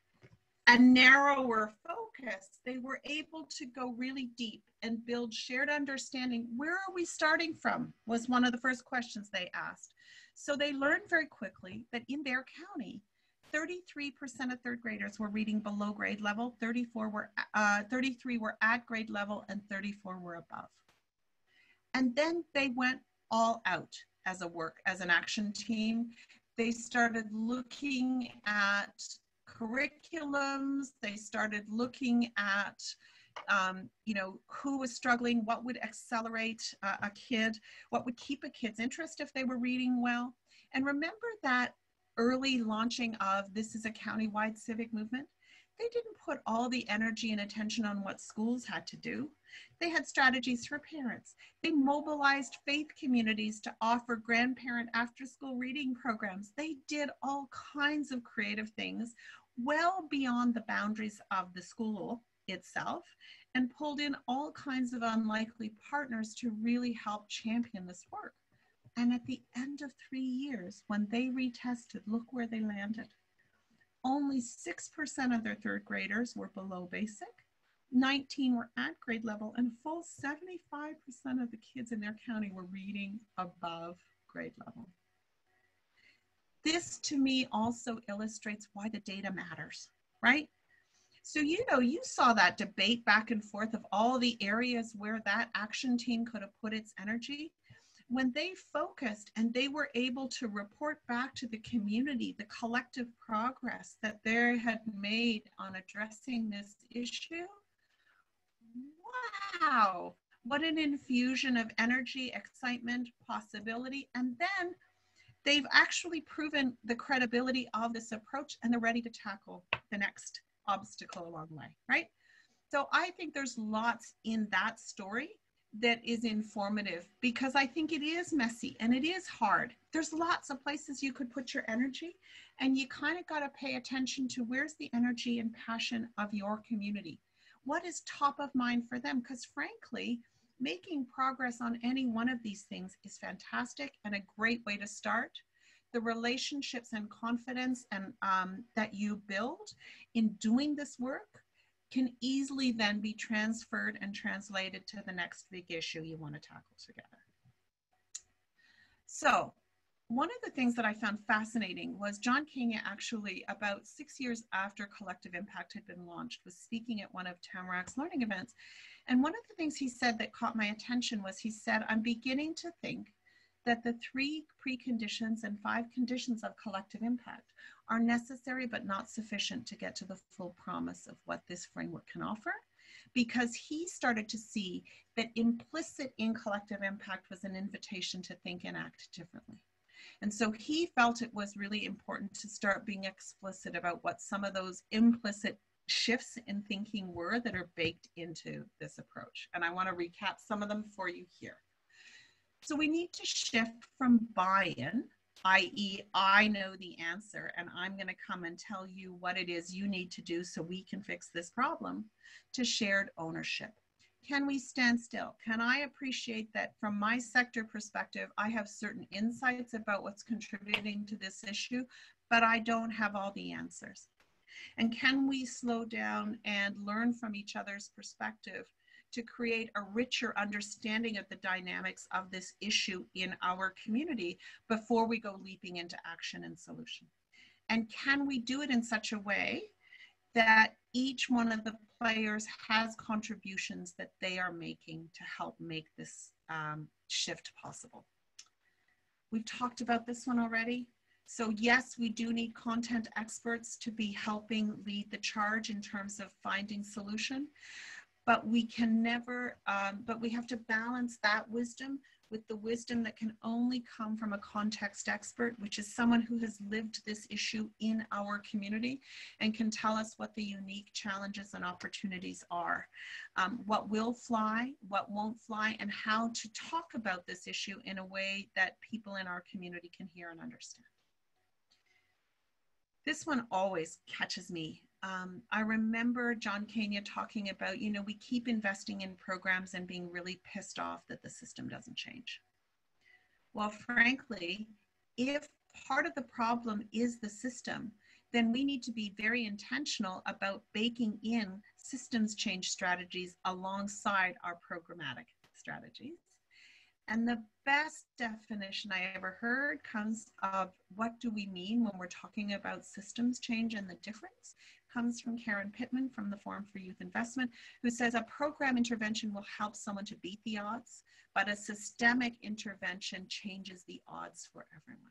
a narrower focus, they were able to go really deep and build shared understanding. Where are we starting from was one of the first questions they asked. So they learned very quickly that in their county, 33% of third graders were reading below grade level, 33 were at grade level, and 34 were above. And then they went all out as an action team. They started looking at curriculums. They started looking at, who was struggling, what would accelerate a kid, what would keep a kid's interest if they were reading well. And remember that early launching of this is a countywide civic movement? They didn't put all the energy and attention on what schools had to do. They had strategies for parents. They mobilized faith communities to offer grandparent after-school reading programs. They did all kinds of creative things well beyond the boundaries of the school itself and pulled in all kinds of unlikely partners to really help champion this work. And at the end of 3 years, when they retested, look where they landed. Only 6% of their third graders were below basic, 19 were at grade level, and a full 75% of the kids in their county were reading above grade level. This to me also illustrates why the data matters, right? So, you saw that debate back and forth of all the areas where that action team could have put its energy. When they focused and they were able to report back to the community the collective progress that they had made on addressing this issue, wow, what an infusion of energy, excitement, possibility. And then they've actually proven the credibility of this approach and they're ready to tackle the next obstacle along the way, right? So I think there's lots in that story that is informative because I think it is messy and it is hard. There's lots of places you could put your energy and you kind of got to pay attention to where's the energy and passion of your community. What is top of mind for them? Because frankly, making progress on any one of these things is fantastic and a great way to start. The relationships and confidence and that you build in doing this work can easily then be transferred and translated to the next big issue you want to tackle together. So one of the things that I found fascinating was John Kania actually about 6 years after Collective Impact had been launched was speaking at one of Tamarack's learning events. And one of the things he said that caught my attention was he said, I'm beginning to think that the 3 preconditions and 5 conditions of collective impact are necessary but not sufficient to get to the full promise of what this framework can offer, because he started to see that implicit in collective impact was an invitation to think and act differently. And so he felt it was really important to start being explicit about what some of those implicit shifts in thinking were that are baked into this approach. And I want to recap some of them for you here. So we need to shift from buy-in, i.e. I know the answer and I'm going to come and tell you what it is you need to do so we can fix this problem, to shared ownership. Can we stand still? Can I appreciate that from my sector perspective, I have certain insights about what's contributing to this issue, but I don't have all the answers? And can we slow down and learn from each other's perspective to create a richer understanding of the dynamics of this issue in our community before we go leaping into action and solution? And can we do it in such a way that each one of the players has contributions that they are making to help make this shift possible? We've talked about this one already. So yes, we do need content experts to be helping lead the charge in terms of finding solution. But we can never, but we have to balance that wisdom with the wisdom that can only come from a context expert, which is someone who has lived this issue in our community and can tell us what the unique challenges and opportunities are, what will fly, what won't fly, and how to talk about this issue in a way that people in our community can hear and understand. This one always catches me. I remember John Kania talking about, we keep investing in programs and being really pissed off that the system doesn't change. Well, frankly, if part of the problem is the system, then we need to be very intentional about baking in systems change strategies alongside our programmatic strategies. And the best definition I ever heard comes of what do we mean when we're talking about systems change, and the difference comes from Karen Pittman from the Forum for Youth Investment, who says a program intervention will help someone to beat the odds, but a systemic intervention changes the odds for everyone.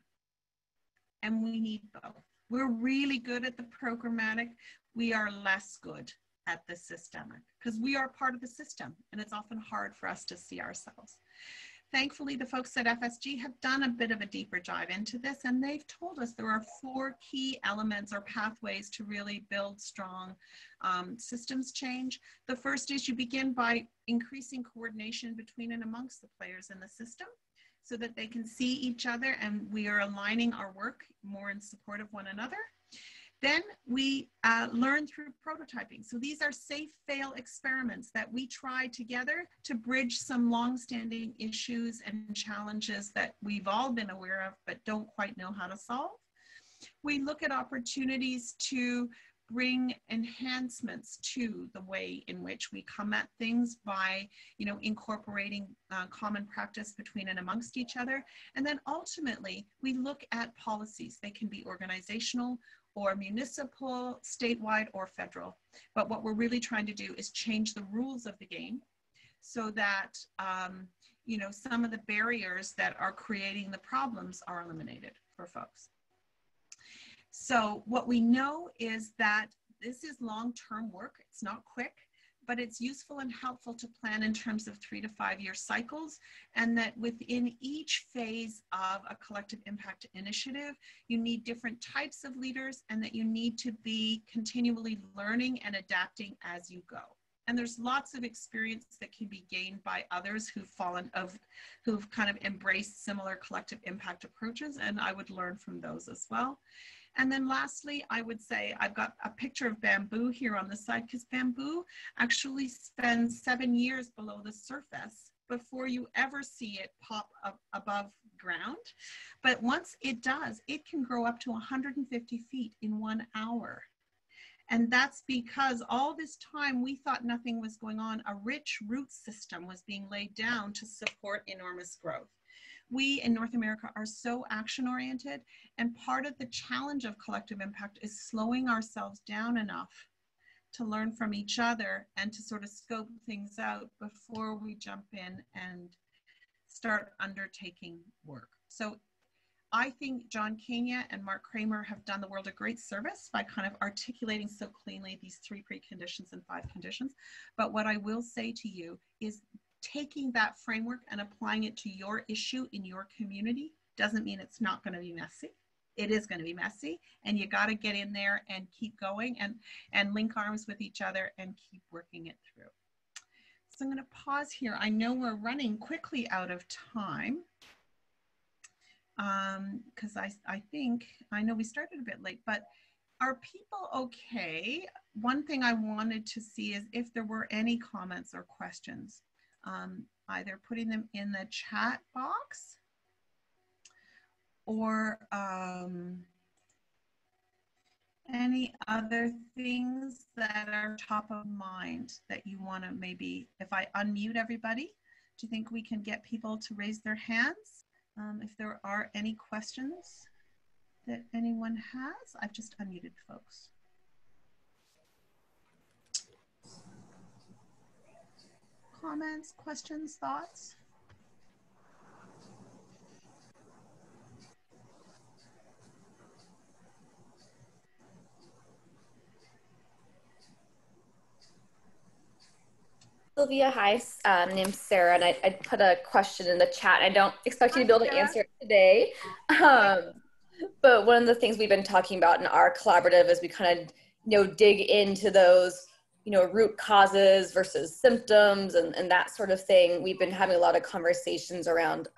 And we need both. We're really good at the programmatic. We are less good at the systemic because we are part of the system, and it's often hard for us to see ourselves. Thankfully, the folks at FSG have done a bit of a deeper dive into this, and they've told us there are 4 key elements or pathways to really build strong systems change. The first is you begin by increasing coordination between and amongst the players in the system so that they can see each other and we are aligning our work more in support of one another. Then we learn through prototyping. So these are safe fail experiments that we try together to bridge some longstanding issues and challenges that we've all been aware of but don't quite know how to solve. We look at opportunities to bring enhancements to the way in which we come at things by, incorporating common practice between and amongst each other. And then ultimately, we look at policies. They can be organizational or municipal, statewide, or federal. But what we're really trying to do is change the rules of the game so that, some of the barriers that are creating the problems are eliminated for folks. So what we know is that this is long-term work. It's not quick, but it's useful and helpful to plan in terms of 3 to 5 year cycles, and that within each phase of a collective impact initiative, you need different types of leaders and that you need to be continually learning and adapting as you go. And there's lots of experience that can be gained by others who've kind of embraced similar collective impact approaches, and I would learn from those as well. And then lastly, I would say I've got a picture of bamboo here on the side because bamboo actually spends 7 years below the surface before you ever see it pop up above ground. But once it does, it can grow up to 150 feet in 1 hour. And that's because all this time we thought nothing was going on. A rich root system was being laid down to support enormous growth. We in North America are so action-oriented, and part of the challenge of collective impact is slowing ourselves down enough to learn from each other and to sort of scope things out before we jump in and start undertaking work. So I think John Kania and Mark Kramer have done the world a great service by kind of articulating so cleanly these 3 preconditions and 5 conditions. But what I will say to you is taking that framework and applying it to your issue in your community doesn't mean it's not going to be messy. It is going to be messy, and you got to get in there and keep going and link arms with each other and keep working it through. So I'm going to pause here. I know we're running quickly out of time because I know we started a bit late, but are people okay? One thing I wanted to see is if there were any comments or questions. Either putting them in the chat box or any other things that are top of mind that you want to maybe, if I unmute everybody, do you think we can get people to raise their hands? If there are any questions that anyone has, I've just unmuted folks. Comments, questions, thoughts? Sylvia, hi, name's Sarah, and I put a question in the chat. I don't expect you to be able to answer it today, but one of the things we've been talking about in our collaborative is we kind of, dig into those, root causes versus symptoms and that sort of thing. We've been having a lot of conversations around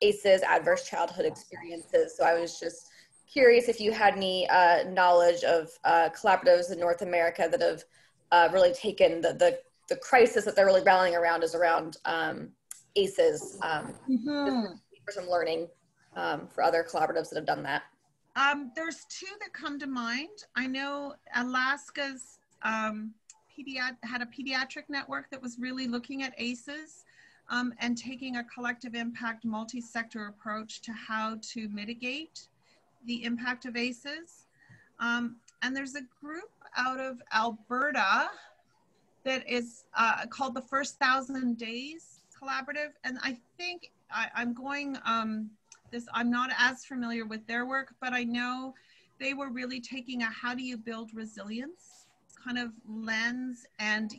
ACEs, adverse childhood experiences. So I was just curious if you had any knowledge of collaboratives in North America that have really taken the crisis that they're really rallying around is around ACEs. for some learning for other collaboratives that have done that? There's two that come to mind. I know Alaska's had a pediatric network that was really looking at ACEs and taking a collective impact multi-sector approach to how to mitigate the impact of ACEs. And there's a group out of Alberta that is called the First 1,000 Days Collaborative. And I think I'm going, I'm not as familiar with their work, but I know they were really taking a how do you build resilience kind of lens, and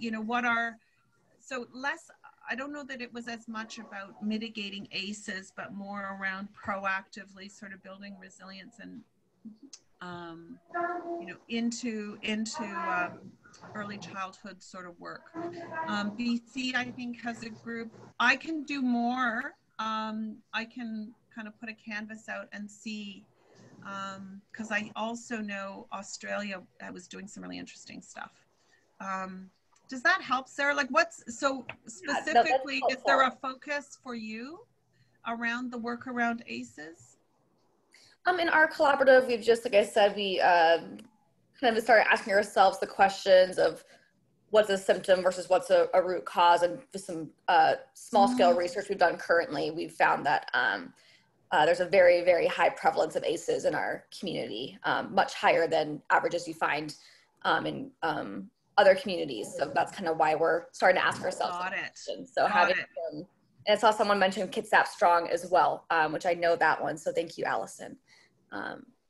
I don't know that it was as much about mitigating ACEs, but more around proactively sort of building resilience and into early childhood sort of work. BC, I think, has a group. I can do more. I can kind of put a canvas out and see, because I also know Australia was doing some really interesting stuff. Does that help, Sarah? Like, specifically, is there a focus for you around the work around ACEs? In our collaborative, we've just, like I said, we kind of started asking ourselves the questions of what's a symptom versus what's a root cause, and with some small scale research we've done currently, we've found that there's a very, very high prevalence of ACEs in our community, much higher than averages you find in other communities. So that's kind of why we're starting to ask ourselves questions. So and I saw someone mention Kitsap Strong as well, which I know that one. So thank you, Allison.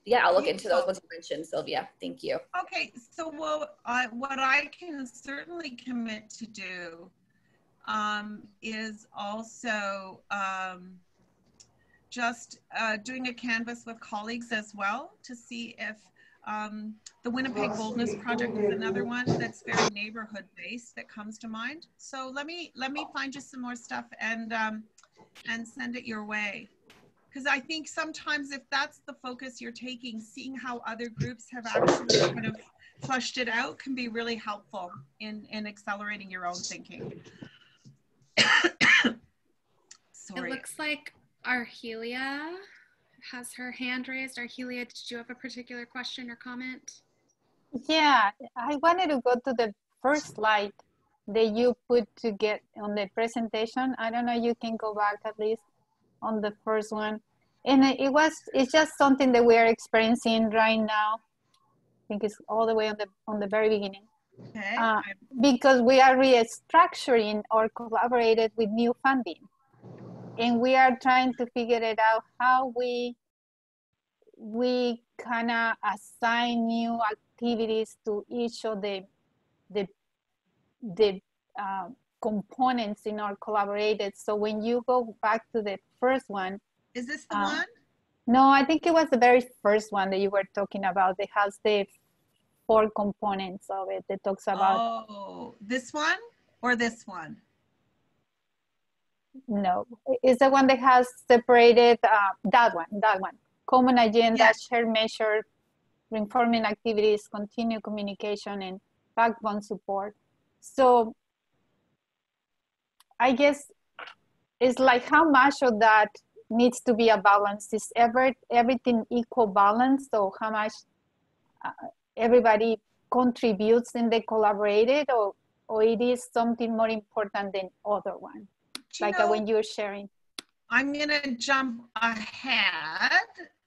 Yeah, I'll look into those ones you mentioned, Sylvia. Thank you. Okay, so what I can certainly commit to do is also just doing a canvas with colleagues as well to see if the Winnipeg Boldness Project is another one that's very neighborhood based that comes to mind. So let me find you some more stuff and send it your way. Because I think sometimes if that's the focus you're taking, seeing how other groups have actually kind of flushed it out can be really helpful in accelerating your own thinking. Sorry. It looks like Arhelia has her hand raised. Arhelia, did you have a particular question or comment? Yeah, I wanted to go to the first slide that you put to get on the presentation. I don't know, you can go back at least on the first one. And it's just something that we are experiencing right now. I think it's all the way on the very beginning. Okay. Because we are restructuring or collaborated with new funding. And we are trying to figure it out how we kind of assign new activities to each of the components in our collaborated. So when you go back to the first one. Is this the one? No, I think it was the very first one that you were talking about. It has the 4 components of it that talks about. Oh, this one or this one? No, it's the one that has separated, that one. Common agenda, yes. Shared measure, reinforming activities, continued communication, and backbone support. So I guess it's like how much of that needs to be a balance? Is everything equal balance? So how much everybody contributes in the collaborated, or it is something more important than other one? Like when you're sharing. I'm gonna jump ahead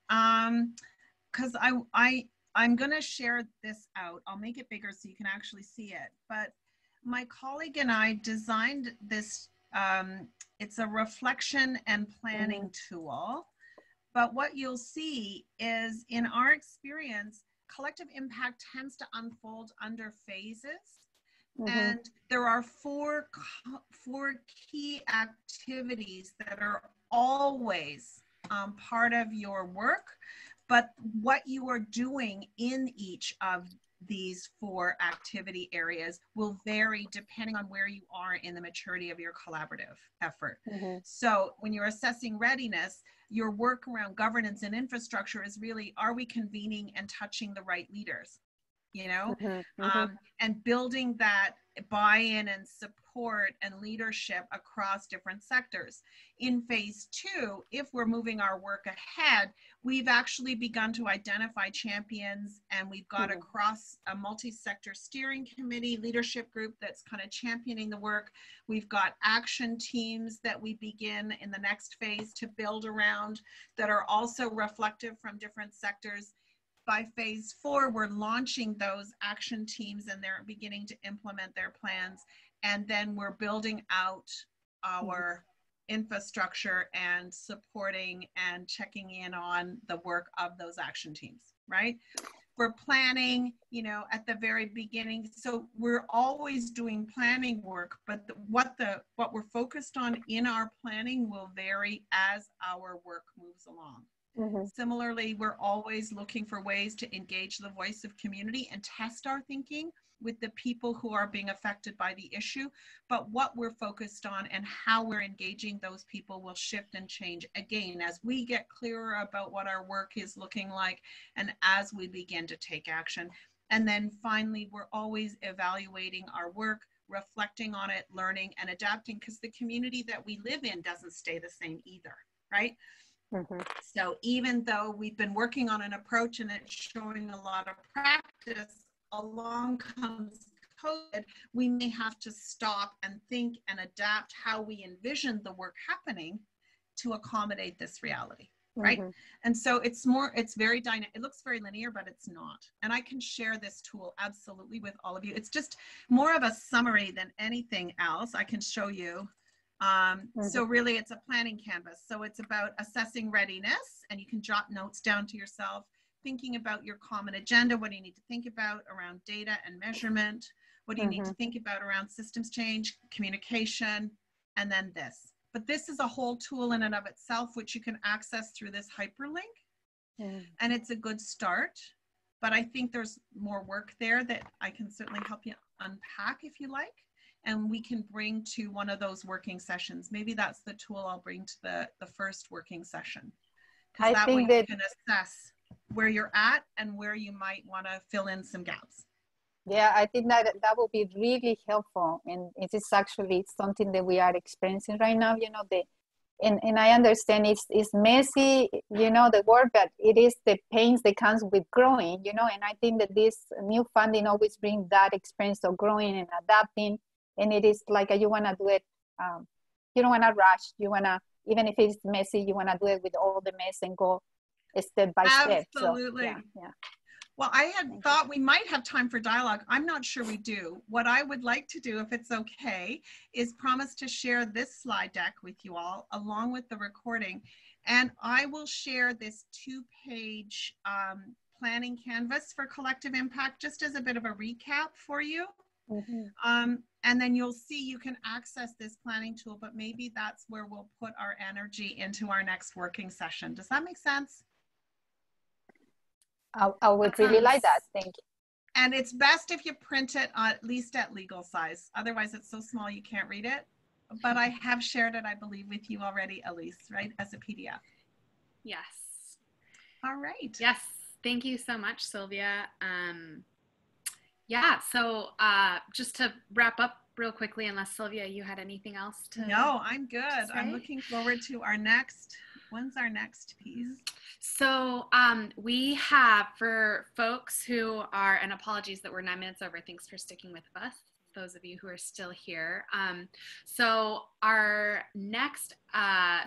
because I'm gonna share this out. I'll make it bigger so you can actually see it. But my colleague and I designed this. It's a reflection and planning tool. But what you'll see is, in our experience, collective impact tends to unfold under phases. And there are four key activities that are always part of your work, but what you are doing in each of these 4 activity areas will vary depending on where you are in the maturity of your collaborative effort. So when you're assessing readiness, your work around governance and infrastructure is really, are we convening and touching the right leaders? you know, and building that buy-in and support and leadership across different sectors. In phase 2, if we're moving our work ahead, we've actually begun to identify champions, and we've got across a multi-sector steering committee leadership group that's kind of championing the work. We've got action teams that we begin in the next phase to build around that are also reflective from different sectors. By phase 4, we're launching those action teams and they're beginning to implement their plans. And then we're building out our infrastructure and supporting and checking in on the work of those action teams, right? We're planning, you know, at the very beginning. So we're always doing planning work, but what we're focused on in our planning will vary as our work moves along. Similarly, we're always looking for ways to engage the voice of community and test our thinking with the people who are being affected by the issue. But what we're focused on and how we're engaging those people will shift and change again as we get clearer about what our work is looking like and as we begin to take action. And then finally, we're always evaluating our work, reflecting on it, learning and adapting, because the community that we live in doesn't stay the same either, right? So even though we've been working on an approach and it's showing a lot of practice, along comes COVID, we may have to stop and think and adapt how we envision the work happening to accommodate this reality, right? And so it's very dynamic. It looks very linear, but it's not. And I can share this tool absolutely with all of you. It's just more of a summary than anything else. I can show you. So really it's a planning canvas. So it's about assessing readiness, and you can jot notes down to yourself, thinking about your common agenda. What do you need to think about around data and measurement? What do you need to think about around systems change, communication, and then this. But this is a whole tool in and of itself, which you can access through this hyperlink. And it's a good start, but I think there's more work there that I can certainly help you unpack if you like. And we can bring to one of those working sessions. Maybe that's the tool I'll bring to the first working session. Because that way you can assess where you're at and where you might want to fill in some gaps. Yeah, I think that will be really helpful. And it is actually something that we are experiencing right now, you know, and I understand it's messy, you know, the work, but it is the pains that comes with growing, you know, and I think that this new funding always brings that experience of growing and adapting. And it is like you want to do it, you don't want to rush. You want to, even if it's messy, you want to do it with all the mess and go step by step. Absolutely. So, yeah. Well, I had thought we might have time for dialogue. I'm not sure we do. What I would like to do, if it's okay, is promise to share this slide deck with you all along with the recording. And I will share this 2-page planning canvas for collective impact, just as a bit of a recap for you. And then you'll see you can access this planning tool, but maybe that's where we'll put our energy into our next working session. Does that make sense? I would really like that. Thank you. And it's best if you print it at least at legal size. Otherwise, it's so small you can't read it. But I have shared it, I believe, with you already, Elise, right? As a PDF. Yes. All right. Yes. Thank you so much, Sylvia. Yeah, so just to wrap up real quickly, unless Sylvia, you had anything else to No, I'm good. Say? I'm looking forward to our next, when's our next piece? So we have, for folks who are, and apologies that we're 9 minutes over, thanks for sticking with us, those of you who are still here. So our next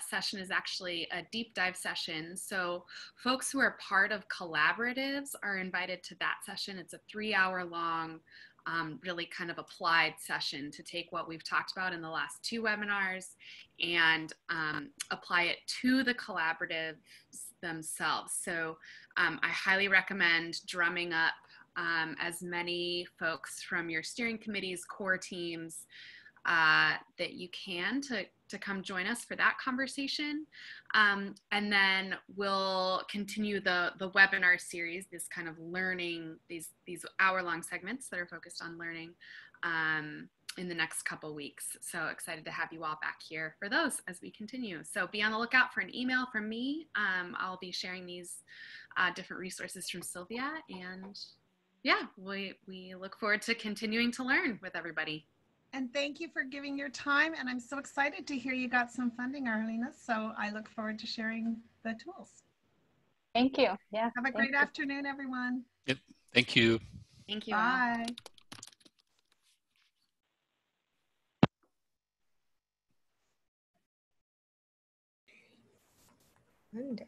session is actually a deep dive session. So folks who are part of collaboratives are invited to that session. It's a 3-hour long, really kind of applied session to take what we've talked about in the last 2 webinars and apply it to the collaboratives themselves. So I highly recommend drumming up as many folks from your steering committees, core teams that you can to come join us for that conversation. And then we'll continue the webinar series, this kind of learning, these hour-long segments that are focused on learning in the next couple weeks. So excited to have you all back here for those as we continue. So be on the lookout for an email from me. I'll be sharing these different resources from Sylvia, and yeah, we look forward to continuing to learn with everybody. And thank you for giving your time. And I'm so excited to hear you got some funding, Arlena. So I look forward to sharing the tools. Thank you. Yeah. Have a great afternoon, everyone. Yep. Thank you. Thank you. Bye. Monday.